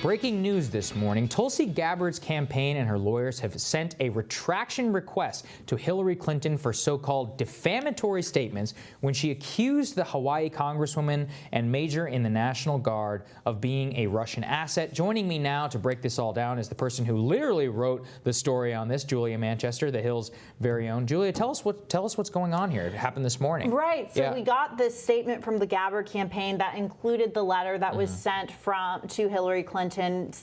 Breaking news this morning, Tulsi Gabbard's campaign and her lawyers have sent a retraction request to Hillary Clinton for so-called defamatory statements when she accused the Hawaii congresswoman and major in the National Guard of being a Russian asset. Joining me now to break this all down is the person who literally wrote the story on this, Julia Manchester, the Hill's very own. Julia, tell us what's going on here. It happened this morning. Right. So we got this statement from the Gabbard campaign that included the letter that was sent to Hillary Clinton's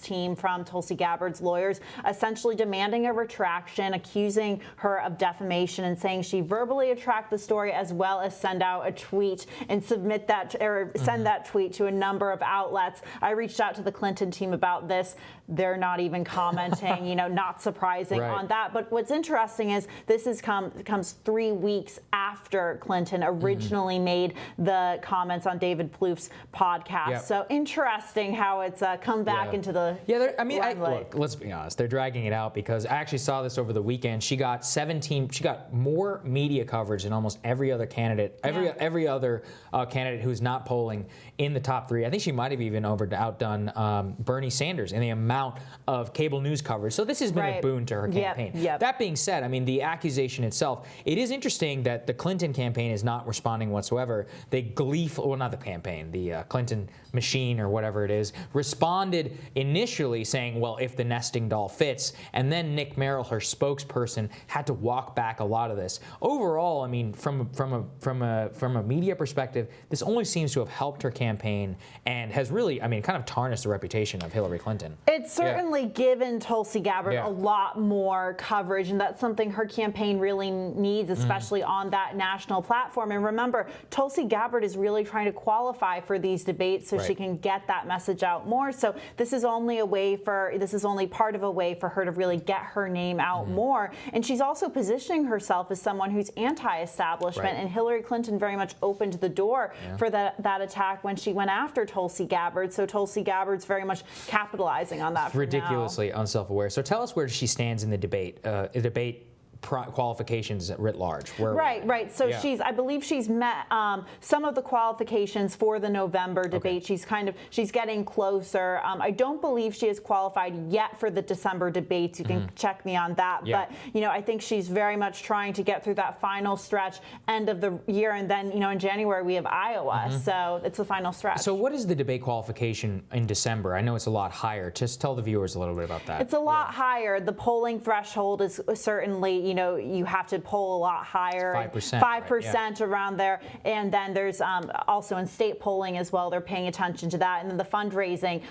team from Tulsi Gabbard's lawyers, essentially demanding a retraction, accusing her of defamation, and saying she verbally retract the story as well as send out a tweet and submit that or send that tweet to a number of outlets. I reached out to the Clinton team about this. They're not even commenting, not surprising on that. But what's interesting is this comes 3 weeks after Clinton originally made the comments on David Plouffe's podcast. So interesting how it's come back into the look, let's be honest, they're dragging it out because I actually saw this over the weekend. She got more media coverage than almost every other candidate, every other candidate who's not polling in the top 3. I think she might have even outdone Bernie Sanders in the amount of cable news coverage. So this has been a boon to her campaign. That being said, I mean, the accusation itself, it is interesting that the Clinton campaign is not responding whatsoever. They gleefully, well, not the campaign, the Clinton machine or whatever it is, responded initially saying, well, if the nesting doll fits, and then Nick Merrill, her spokesperson, had to walk back a lot of this. Overall, I mean, from a media perspective, this only seems to have helped her campaign and has really, I mean, kind of tarnished the reputation of Hillary Clinton. It's certainly given Tulsi Gabbard a lot more coverage, and that's something her campaign really needs, especially on that national platform. And remember, Tulsi Gabbard is really trying to qualify for these debates so she can get that message out more. So this is only part of a way for her to really get her name out more. And she's also positioning herself as someone who's anti-establishment. And Hillary Clinton very much opened the door for that attack when she went after Tulsi Gabbard. So Tulsi Gabbard's very much capitalizing on that. Ridiculously unself-aware. So tell us where she stands in the debate. Qualifications writ large. Right. So I believe she's met some of the qualifications for the November debate. She's getting closer. I don't believe she is qualified yet for the December debates. You can check me on that. But I think she's very much trying to get through that final stretch end of the year, and then in January we have Iowa. So it's the final stretch. So what is the debate qualification in December? I know it's a lot higher. Just tell the viewers a little bit about that. It's a lot higher. The polling threshold is certainly you have to poll a lot higher. 5% around there. And then there's also in state polling as well, they're paying attention to that. And then the fundraising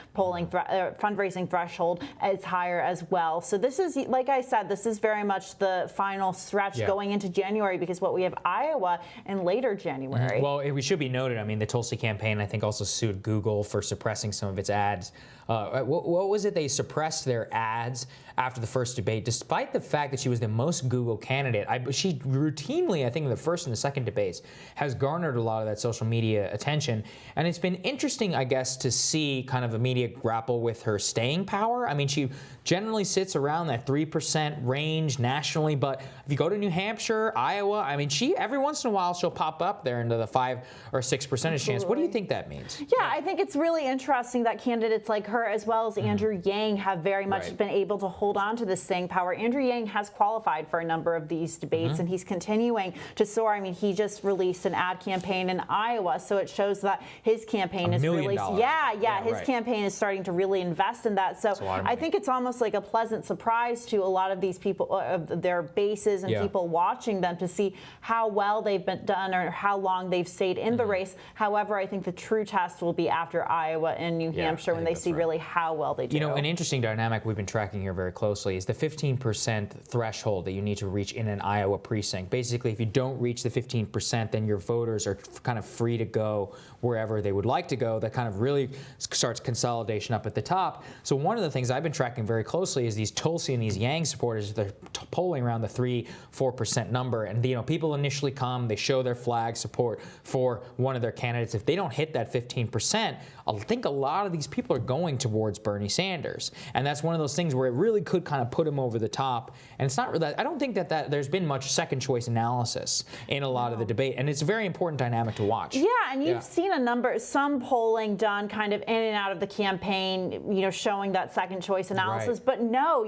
threshold is higher as well. So this is, like I said, this is very much the final stretch going into January, because we have Iowa in later January. Well, it should be noted, I mean, the Tulsi campaign, I think, also sued Google for suppressing some of its ads. What was it? They suppressed their ads after the first debate, despite the fact that she was the most Google candidate. She routinely, I think, in the first and the second debates, has garnered a lot of that social media attention. And it's been interesting, I guess, to see kind of the media grapple with her staying power. I mean, she generally sits around that 3% range nationally, but if you go to New Hampshire, Iowa, I mean, every once in a while she'll pop up there into the 5 or 6% chance. What do you think that means? Yeah, I think it's really interesting that candidates like her, as well as Andrew Yang, have very much been able to hold on to this staying power. Andrew Yang has qualified for a number of these debates, and he's continuing to soar. I mean, he just released an ad campaign in Iowa, so it shows that his campaign is really, his campaign is starting to really invest in that. So I think it's almost like a pleasant surprise to a lot of these people, their bases and people watching them, to see how well they've been done or how long they've stayed in the race. However, I think the true test will be after Iowa and New Hampshire, when they see really how well they do. An interesting dynamic we've been tracking here very closely is the 15% threshold that you need to reach in an Iowa precinct. Basically, if you don't reach the 15%, then your voters are kind of free to go wherever they would like to go. That kind of really starts consolidation up at the top. So one of the things I've been tracking very closely is these Tulsi and these Yang supporters. They're polling around the 3-4% number, and people initially come, they show their flag support for one of their candidates. If they don't hit that 15%, I think a lot of these people are going towards Bernie Sanders, and that's one of those things where it really could kind of put him over the top. And it's not really, I don't don't think that there's been much second choice analysis in a lot of the debate, and it's a very important dynamic to watch. Yeah, and you've seen some polling done kind of in and out of the campaign, showing that second choice analysis. Right. But no,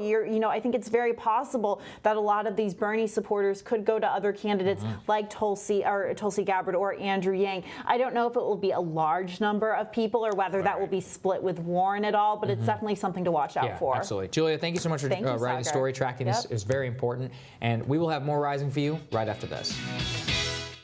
I think it's very possible that a lot of these Bernie supporters could go to other candidates like Tulsi Gabbard or Andrew Yang. I don't know if it will be a large number of people or whether that will be split with Warren at all, but it's definitely something to watch out for. Absolutely. Julia, thank you so much for writing the story. Tracking this is very important, and we will have more Rising for you right after this.